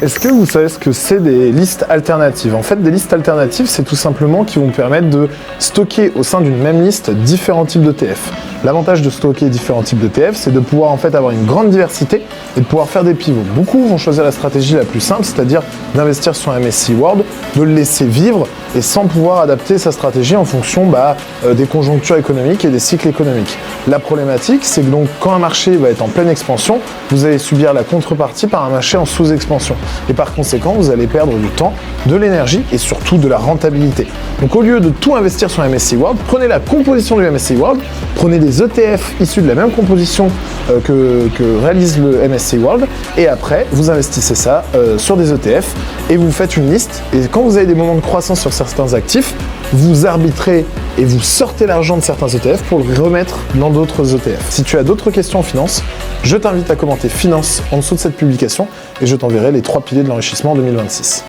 Est-ce que vous savez ce que c'est des listes alternatives? En fait, des listes alternatives, c'est tout simplement qui vont permettre de stocker au sein d'une même liste différents types d'ETF. L'avantage de stocker différents types d'ETF, c'est de pouvoir en fait avoir une grande diversité et de pouvoir faire des pivots. Beaucoup vont choisir la stratégie la plus simple, c'est-à-dire d'investir sur un MSCI World, de le laisser vivre et sans pouvoir adapter sa stratégie en fonction des conjonctures économiques et des cycles économiques. La problématique, c'est que donc quand un marché va être en pleine expansion, vous allez subir la contrepartie par un marché en sous-expansion. Et par conséquent, vous allez perdre du temps, de l'énergie et surtout de la rentabilité. Donc au lieu de tout investir sur un MSCI World, prenez la composition du MSCI World, prenez des ETF issus de la même composition que réalise le MSCI World et après, vous investissez ça sur des ETF et vous faites une liste. Et quand vous avez des moments de croissance sur certains actifs, vous arbitrez et vous sortez l'argent de certains ETF pour le remettre dans d'autres ETF. Si tu as d'autres questions en finance, je t'invite à commenter finance en dessous de cette publication et je t'enverrai les 3 piliers de l'enrichissement en 2026.